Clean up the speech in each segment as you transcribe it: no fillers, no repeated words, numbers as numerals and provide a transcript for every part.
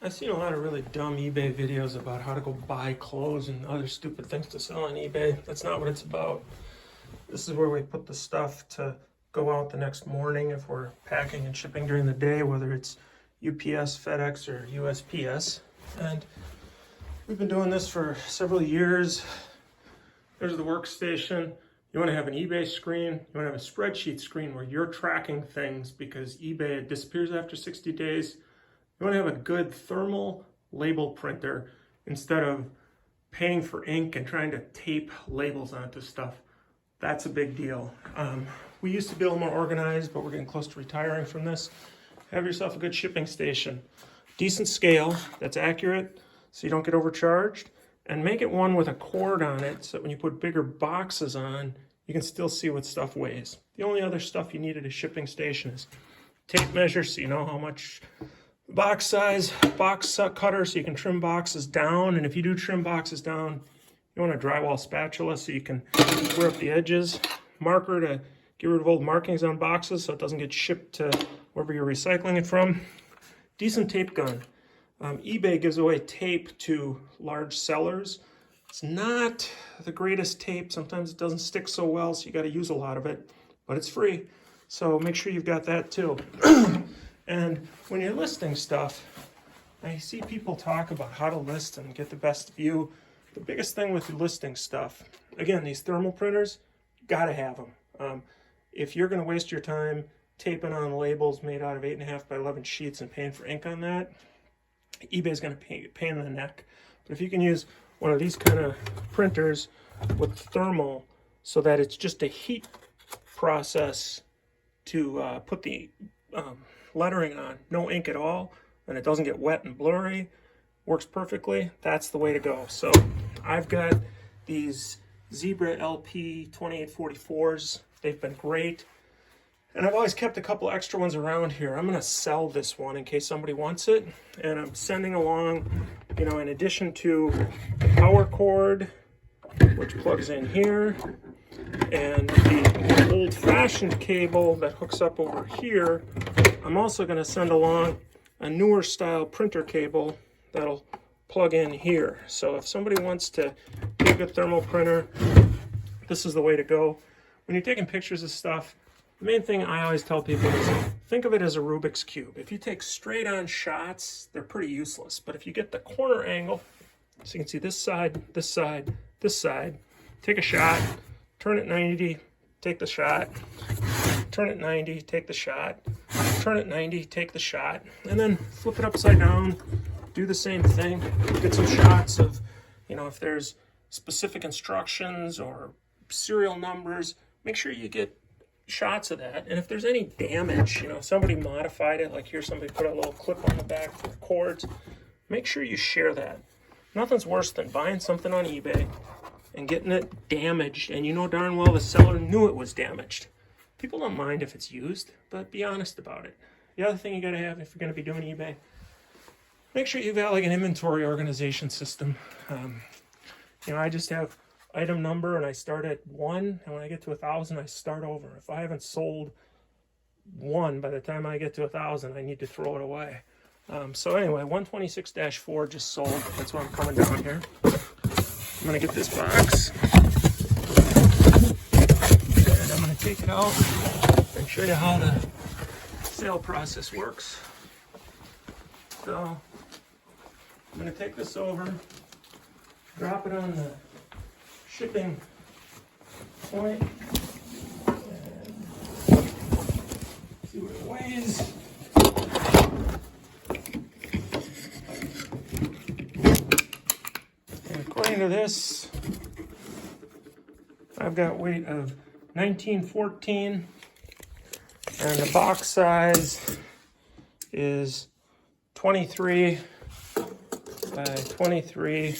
I've seen a lot of really dumb eBay videos about how to go buy clothes and other stupid things to sell on eBay. That's not what it's about. This is where we put the stuff to go out the next morning if we're packing and shipping during the day, whether it's UPS, FedEx, or USPS. And we've been doing this for several years. There's the workstation. You want to have an eBay screen. You want to have a spreadsheet screen where you're tracking things because eBay disappears after 60 days. You want to have a good thermal label printer instead of paying for ink and trying to tape labels onto stuff. That's a big deal. We used to be a little more organized, but we're getting close to retiring from this. Have yourself a good shipping station. Decent scale that's accurate so you don't get overcharged. And make it one with a cord on it so that when you put bigger boxes on, you can still see what stuff weighs. The only other stuff you need at a shipping station is tape measure so you know how much box size, box cutter so you can trim boxes down. And if you do trim boxes down, you want a drywall spatula so you can square up the edges. Marker to get rid of old markings on boxes so it doesn't get shipped to wherever you're recycling it from. Decent tape gun. eBay gives away tape to large sellers. It's not the greatest tape. Sometimes it doesn't stick so well, so you got to use a lot of it, but it's free. So make sure you've got that too. And when you're listing stuff, I see people talk about how to list and get the best view. The biggest thing with listing stuff, again, these thermal printers, got to have them. If you're going to waste your time taping on labels made out of 8.5 by 11 sheets and paying for ink on that, eBay's going to pain in the neck. But if you can use one of these kind of printers with thermal so that it's just a heat process to put the lettering on, no ink at all, and it doesn't get wet and blurry, works perfectly, that's the way to go. So I've got these Zebra LP 2844s. They've been great. And I've always kept a couple extra ones around here. I'm going to sell this one in case somebody wants it. And I'm sending along, in addition to the power cord, which plugs in here, and the old-fashioned cable that hooks up over here, I'm also going to send along a newer style printer cable that'll plug in here. So if somebody wants to get a good thermal printer, this is the way to go. When you're taking pictures of stuff, the main thing I always tell people is think of it as a Rubik's Cube. If you take straight on shots, they're pretty useless. But if you get the corner angle, so you can see this side, this side, this side, take a shot, turn it 90, take the shot, turn it 90, take the shot, turn it 90, take the shot, and then flip it upside down, do the same thing, get some shots of, if there's specific instructions or serial numbers, make sure you get shots of that. And if there's any damage, if somebody modified it, like here somebody put a little clip on the back for the cords, make sure you share that. Nothing's worse than buying something on eBay and getting it damaged, and you know darn well the seller knew it was damaged. People don't mind if it's used, but be honest about it. The other thing you got to have if you're going to be doing eBay, make sure you've got like an inventory organization system. I just have item number and I start at 1, and when I get to 1,000 I start over. If I haven't sold 1 by the time I get to 1,000, I need to throw it away. So anyway, 126-4 just sold. That's why I'm coming down here. I'm gonna get this box and I'm gonna take it out and show you how the sale process works. So I'm gonna take this over, drop it on the shipping point, and see what it weighs. And according to this, I've got weight of 1914, and the box size is 23 by 23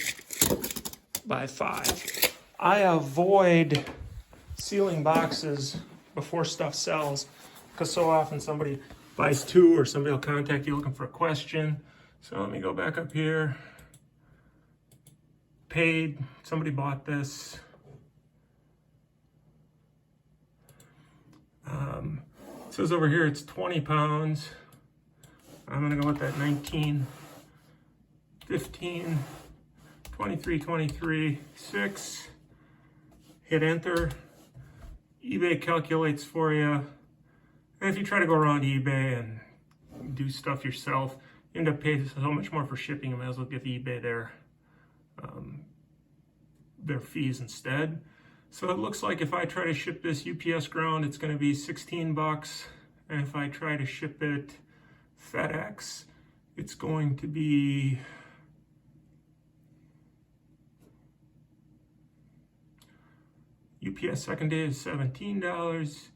by 5. I avoid sealing boxes before stuff sells because so often somebody buys 2 or somebody will contact you looking for a question. So let me go back up here. Paid, somebody bought this. It says over here it's 20 pounds. I'm gonna go with that 19 15, 23, 23, 6. Hit enter. eBay calculates for you. And if you try to go around eBay and do stuff yourself, you end up paying so much more for shipping. You might as well give eBay their fees instead. So it looks like if I try to ship this UPS ground, it's going to be 16 bucks. And if I try to ship it FedEx, it's going to be UPS second day is $17.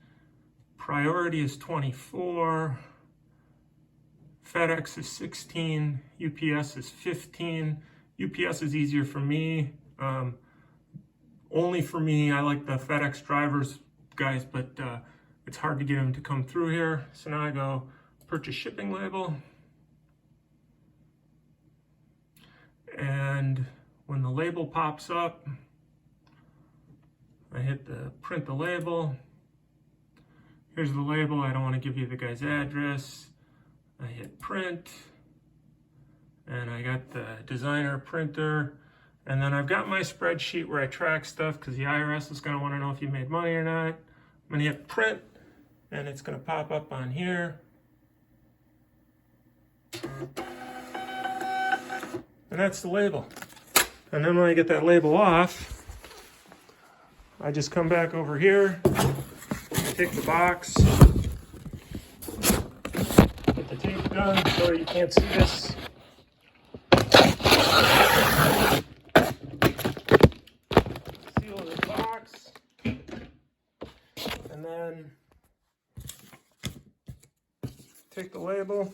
Priority is 24. FedEx is 16. UPS is 15. UPS is easier for me. Only for me. I like the FedEx drivers, guys, but it's hard to get them to come through here. So now I go purchase shipping label. And when the label pops up, I hit the print the label. Here's the label. I don't want to give you the guy's address. I hit print. And I got the designer printer. And then I've got my spreadsheet where I track stuff because the IRS is going to want to know if you made money or not. I'm going to hit print. And it's going to pop up on here. And that's the label. And then when I get that label off, I just come back over here, take the box, get the tape gun so you can't see this. Seal the box, and then take the label.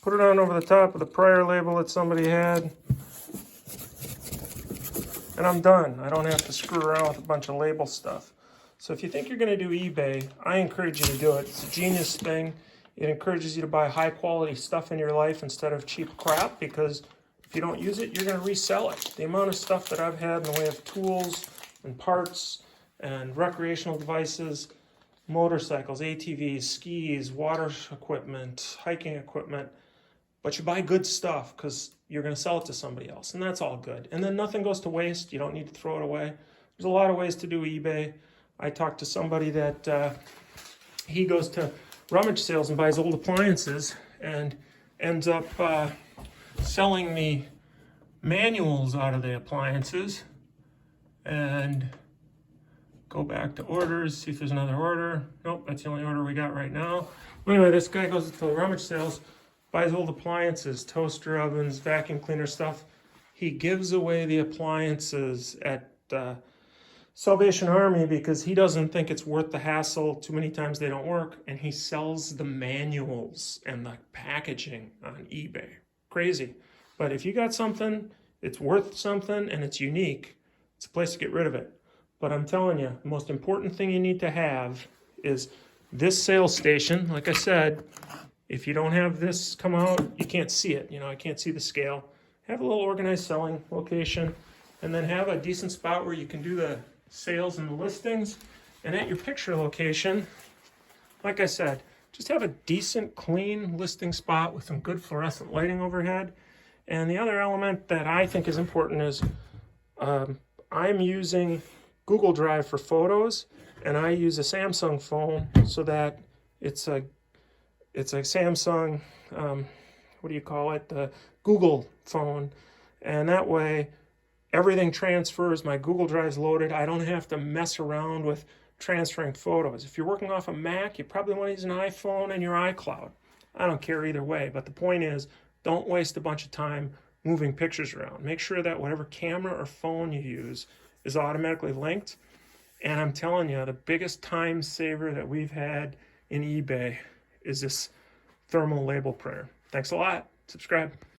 Put it on over the top of the prior label that somebody had. And I'm done. I don't have to screw around with a bunch of label stuff. So if you think you're going to do eBay, I encourage you to do it. It's a genius thing. It encourages you to buy high quality stuff in your life instead of cheap crap, because if you don't use it, you're going to resell it. The amount of stuff that I've had in the way of tools and parts and recreational devices, motorcycles, ATVs, skis, water equipment, hiking equipment. But you buy good stuff because you're going to sell it to somebody else, and that's all good. And then nothing goes to waste. You don't need to throw it away. There's a lot of ways to do eBay. I talked to somebody that he goes to rummage sales and buys old appliances and ends up selling the manuals out of the appliances. And go back to orders, see if there's another order. Nope, that's the only order we got right now. Anyway, this guy goes to the rummage sales, buys old appliances, toaster ovens, vacuum cleaner stuff. He gives away the appliances at Salvation Army because he doesn't think it's worth the hassle. Too many times they don't work. And he sells the manuals and the packaging on eBay. Crazy. But if you got something, it's worth something, and it's unique, it's a place to get rid of it. But I'm telling you, the most important thing you need to have is this sales station. Like I said, if you don't have this come out, you can't see it. You know, I can't see the scale. Have a little organized selling location, and then have a decent spot where you can do the sales and the listings. And at your picture location, like I said, just have a decent, clean listing spot with some good fluorescent lighting overhead. And the other element that I think is important is I'm using Google Drive for photos, and I use a Samsung phone so that it's a Samsung, what do you call it? The Google phone. And that way, everything transfers. My Google Drive's loaded. I don't have to mess around with transferring photos. If you're working off a Mac, you probably want to use an iPhone and your iCloud. I don't care either way. But the point is, don't waste a bunch of time moving pictures around. Make sure that whatever camera or phone you use is automatically linked. And I'm telling you, the biggest time saver that we've had in eBay is this thermal label printer. Thanks a lot. Subscribe.